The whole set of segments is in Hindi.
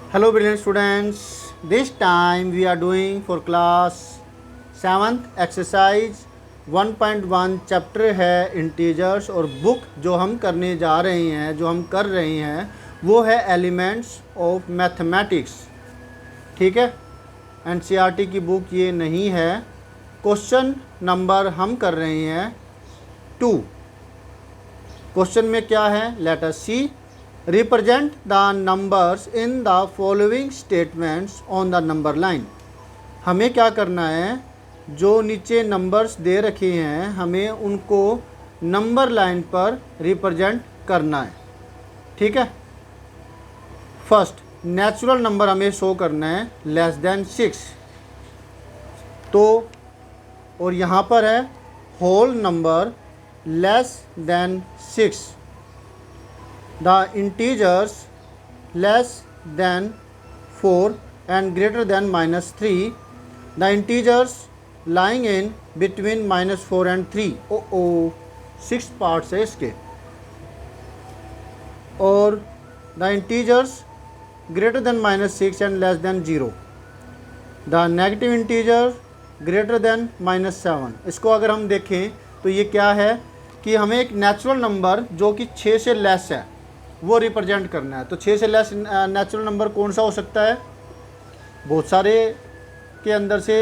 Hello brilliant students, this time we are doing for class 7th exercise 1.1 chapter है इंटीजर्स। और बुक जो हम करने जा रहे हैं, जो हम कर रहे हैं वो है एलिमेंट्स ऑफ मैथमेटिक्स। ठीक है, एनसीईआरटी की बुक ये नहीं है। क्वेश्चन नंबर हम कर रहे हैं 2। क्वेश्चन में क्या है, let us see. Represent the numbers in the following statements on the number line. हमें क्या करना है, जो नीचे नंबर्स दे रखे हैं हमें उनको नंबर लाइन पर रिप्रेजेंट करना है। ठीक है, फर्स्ट नेचुरल नंबर हमें शो करना है लेस देन 6। तो और यहाँ पर है whole number less than 6, the integers less than 4 and greater than -3, the integers lying in between -4 and 3। 6 parts है इसके। और the integers greater than -6 and less than 0, the negative integer greater than -7। इसको अगर हम देखें तो ये क्या है कि हमें एक नेचुरल नंबर जो कि 6 से लेस है वो रिप्रेजेंट करना है। तो 6 से लेस नेचुरल नंबर कौन सा हो सकता है? बहुत सारे के अंदर से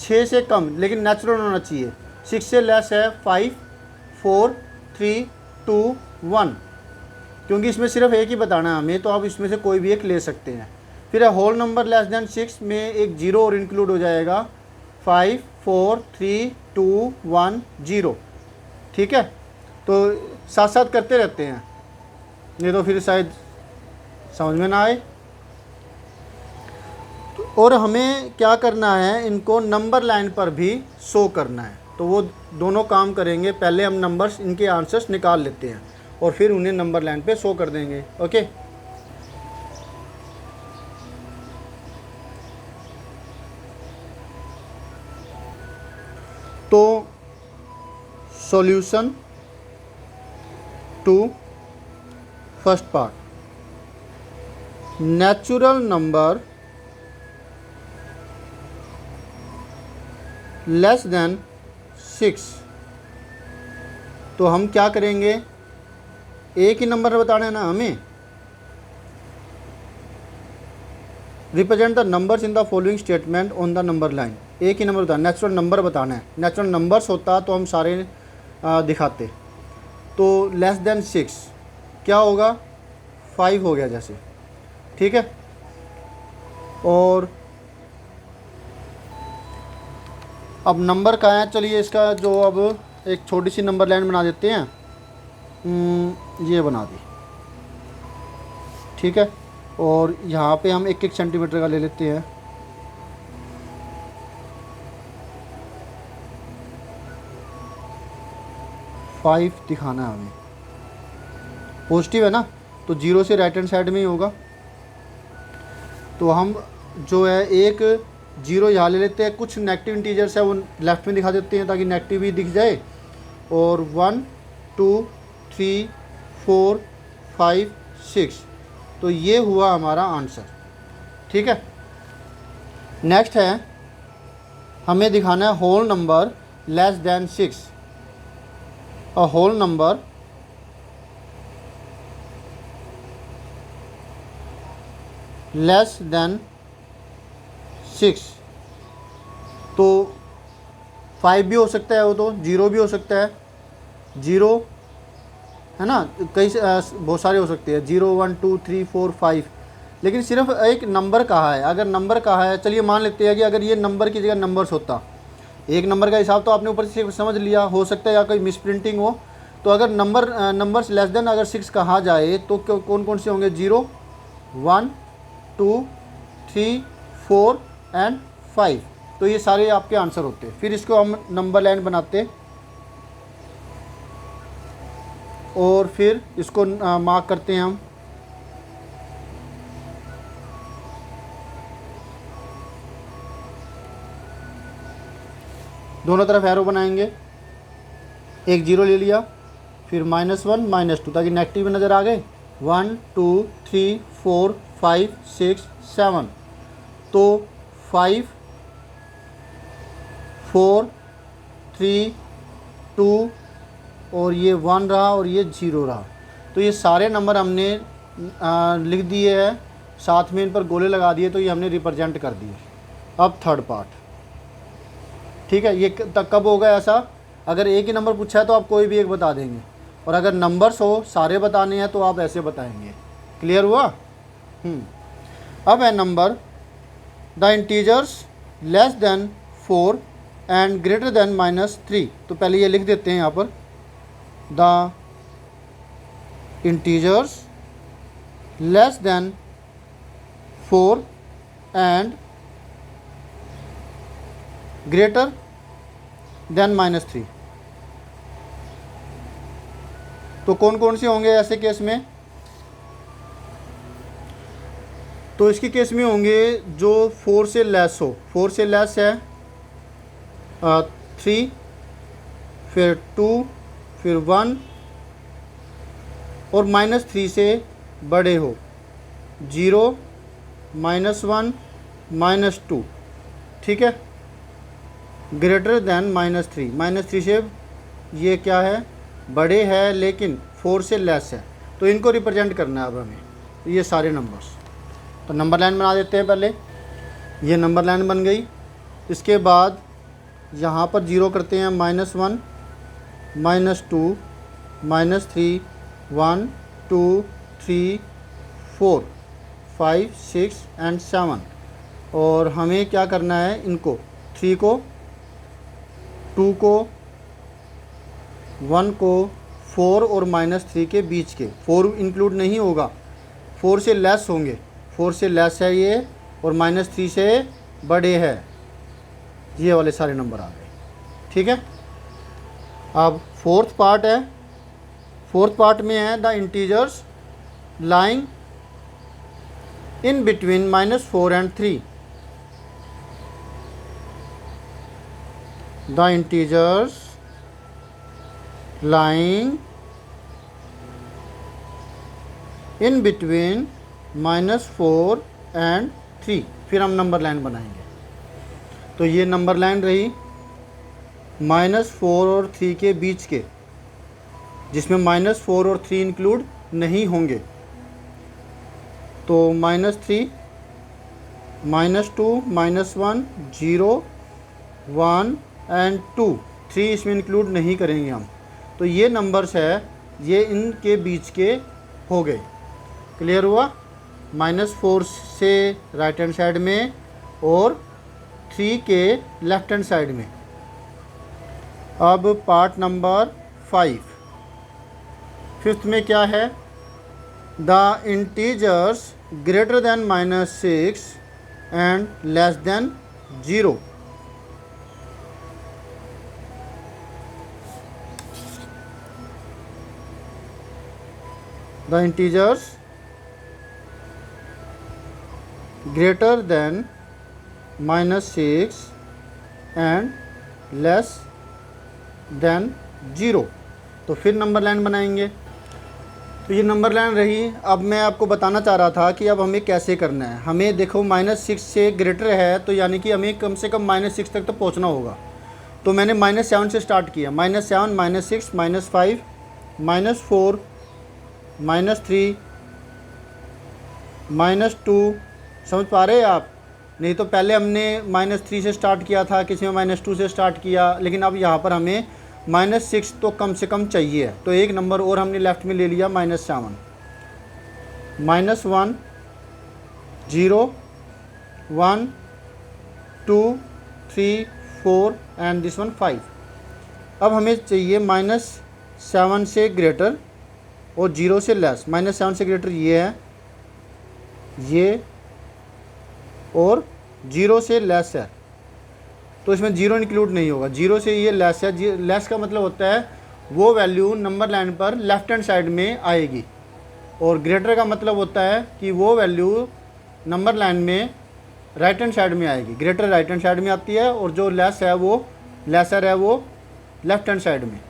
6 से कम लेकिन नेचुरल होना चाहिए। 6 से लेस है 5, 4, 3, 2, 1, क्योंकि इसमें सिर्फ एक ही बताना है हमें, तो आप इसमें से कोई भी एक ले सकते हैं। फिर है होल नंबर लेस देन 6 में एक 0 और इंक्लूड हो जाएगा, 5, 4, 3, 2, 1, 0। ठीक है, तो साथ साथ करते रहते हैं, नहीं तो फिर शायद समझ में ना आए। और हमें क्या करना है, इनको नंबर लाइन पर भी शो करना है। तो वो दोनों काम करेंगे। पहले हम नंबर्स, इनके आंसर्स निकाल लेते हैं और फिर उन्हें नंबर लाइन पे शो कर देंगे। ओके, तो solution to first part, natural number less than 6। तो हम क्या करेंगे, एक ही नंबर बताना है ना हमें। Represent the numbers in the following statement on the number line. एक ही नंबर बताना, नेचुरल नंबर बताना है। नेचुरल नंबर्स होता तो हम सारे दिखाते। तो लेस देन 6 क्या होगा, 5 हो गया जैसे। ठीक है, और अब नंबर कहाँ है, चलिए इसका जो अब एक छोटी सी नंबर लाइन बना देते हैं। ये बना दी। ठीक है, और यहाँ पे हम 1-1 सेंटीमीटर का ले लेते हैं। फाइव दिखाना है हमें, पॉजिटिव है ना, तो 0 से राइट हैंड साइड में ही होगा। तो हम जो है एक 0 यहाँ ले लेते हैं। कुछ नेगेटिव इंटीजर्स है वो लेफ्ट में दिखा देते हैं ताकि नेगेटिव ही दिख जाए। और 1, 2, 3, 4, 5, 6, तो ये हुआ हमारा आंसर। ठीक है, नेक्स्ट है हमें दिखाना है whole number less than 6। A whole number less than 6। तो 5 भी हो सकता है, वो तो 0 भी हो सकता है। 0 है ना, कई बहुत सारे हो सकते हैं, 0, 1, 2, 3, 4, 5। लेकिन सिर्फ एक नंबर कहा है। अगर नंबर कहा है, चलिए मान लेते हैं कि अगर ये नंबर की जगह नंबर्स होता, एक नंबर का हिसाब तो आपने ऊपर से सिर्फ समझ लिया, हो सकता है या कोई मिसप्रिंटिंग हो। तो अगर नंबर्स लेस देन अगर 6 कहा जाए तो कौन कौन से होंगे, 0, 1, 2, 3, 4 एंड 5। तो ये सारे आपके आंसर होते हैं। फिर इसको हम नंबर लाइन बनाते और फिर इसको मार्क करते हैं हम। दोनों तरफ एरो बनाएंगे। एक 0 ले लिया, फिर -1 -2 ताकि नेगेटिव नज़र आ गए। 1 2 3 4 5 6 7। तो 5 4 3 2 और ये 1 रहा और ये 0 रहा। तो ये सारे नंबर हमने लिख दिए हैं, साथ में इन पर गोले लगा दिए, तो ये हमने रिप्रेजेंट कर दिए। अब थर्ड पार्ट, ठीक है। ये तक कब होगा ऐसा, अगर एक ही नंबर पूछा है तो आप कोई भी एक बता देंगे, और अगर नंबर्स हो सारे बताने हैं तो आप ऐसे बताएंगे। क्लियर हुआ? अब है number the integers less than 4 and greater than -3। तो पहले ये लिख देते हैं यहाँ पर, the integers less than 4 and greater than -3। तो कौन कौन से होंगे ऐसे केस में? तो इसके केस में होंगे जो 4 से लेस हो। 4 से लेस है 3, फिर 2, फिर 1, और -3 से बड़े हो 0, -1, -2। ठीक है। ग्रेटर देन -3, -3 से ये क्या है, बड़े है, लेकिन 4 से लेस है, तो इनको रिप्रेजेंट करना है अब हमें। तो ये सारे नंबर्स, तो नंबर लाइन बना देते हैं पहले। ये नंबर लाइन बन गई। इसके बाद यहाँ पर 0 करते हैं, -1, -2, -3, 1 2 3 4 5 6 एंड 7। और हमें क्या करना है, इनको 3 को, 2 को, 1 को, 4 और -3 के बीच के। 4 इंक्लूड नहीं होगा, 4 से लेस होंगे। 4 से लेस है ये, और -3 से बड़े है, ये वाले सारे नंबर आ गए। ठीक है। अब फोर्थ पार्ट है। फोर्थ पार्ट में है the integers lying in between -4 and 3। The integers lying in between -4 and 3। फिर हम नंबर लाइन बनाएंगे। तो ये नंबर लाइन रही -4 और 3 के बीच के, जिसमें -4 और 3 इंक्लूड नहीं होंगे। तो -3, -2, -1, 0, 1 एंड 2, 3 इसमें इंक्लूड नहीं करेंगे हम। तो ये नंबर्स है, ये इनके बीच के हो गए। क्लियर हुआ? -4 से राइट हैंड साइड में और 3 के लेफ्ट हैंड साइड में। अब पार्ट नंबर 5, फिफ्थ में क्या है, the integers greater than -6 and less than 0। The integers greater than -6 and less than 0। तो फिर नंबर लाइन बनाएंगे। तो ये नंबर लाइन रही। अब मैं आपको बताना चाह रहा था कि अब हमें कैसे करना है। हमें देखो -6 से ग्रेटर है, तो यानी कि हमें कम से कम -6 तक तो पहुंचना होगा। तो मैंने -7 से स्टार्ट किया, -7, -6, -5, -4, -3, -2। समझ पा रहे हैं आप? नहीं तो पहले हमने -3 से स्टार्ट किया था, किसी में -2 से स्टार्ट किया, लेकिन अब यहाँ पर हमें -6 तो कम से कम चाहिए। तो एक नंबर और हमने लेफ़्ट में ले लिया, -7, -1, 0, 1 2 3 4 एंड दिस वन 5। अब हमें चाहिए -7 से ग्रेटर और 0 से लेस। -7 से ग्रेटर ये है, ये, और 0 से लेस है, तो इसमें 0 इंक्लूड नहीं होगा। 0 से ये लेस है। लेस का मतलब होता है वो वैल्यू नंबर लाइन पर लेफ्ट हैंड साइड में आएगी, और ग्रेटर का मतलब होता है कि वो वैल्यू नंबर लाइन में राइट हैंड साइड में आएगी। ग्रेटर राइट हैंड साइड में आती है, और जो लेस है वो लेसर है वो लेफ्ट हैंड साइड में।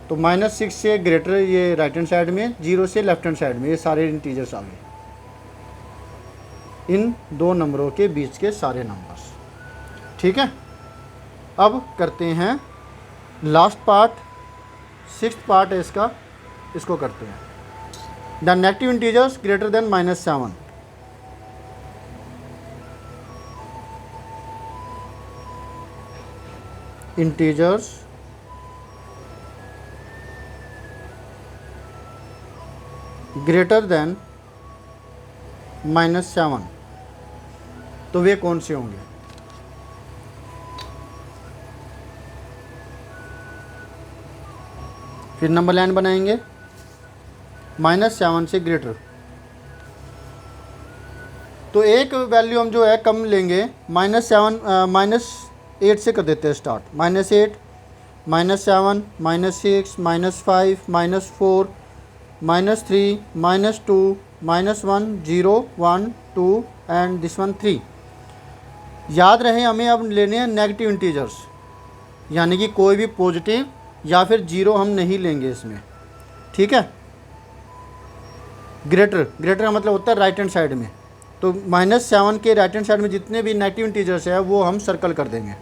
तो -6 से ग्रेटर ये राइट हैंड साइड में, 0 से लेफ्ट हैंड साइड में, ये सारे इंटीजर्स आ गए। इन दो नंबरों के बीच के सारे नंबर्स। ठीक है, अब करते हैं लास्ट पार्ट, 6th पार्ट है इसका, इसको करते हैं। The negative integers greater than -7। Integers greater than -7, तो वे कौन से होंगे? फिर नंबर लाइन बनाएंगे, -7 से ग्रेटर, तो एक वैल्यू हम जो है कम लेंगे, -7 -8 से कर देते हैं स्टार्ट। -8, -7, -6, -5, -4, -3, -2, -1, 0, 1, 2 and this one 3। याद रहे हमें अब लेने हैं नेगेटिव इंटीजर्स, यानी कि कोई भी पॉजिटिव या फिर जीरो हम नहीं लेंगे इसमें। ठीक है, ग्रेटर का मतलब होता है राइट हैंड साइड में, तो -7 के राइट हैंड साइड में जितने भी नेगेटिव इंटीजर्स है वो हम सर्कल कर देंगे।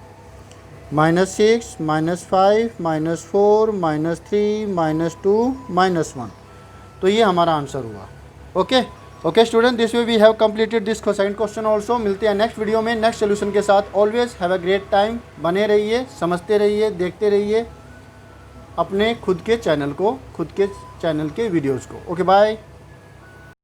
-6, -5, -4, -3, -2, -1, तो ये हमारा आंसर हुआ। Okay student, this way we have completed this second question also. मिलते हैं नेक्स्ट वीडियो में नेक्स्ट सोल्यूशन के साथ। Always have a great time. बने रहिए, समझते रहिए, देखते रहिए अपने खुद के चैनल के वीडियोज़ को। Okay bye.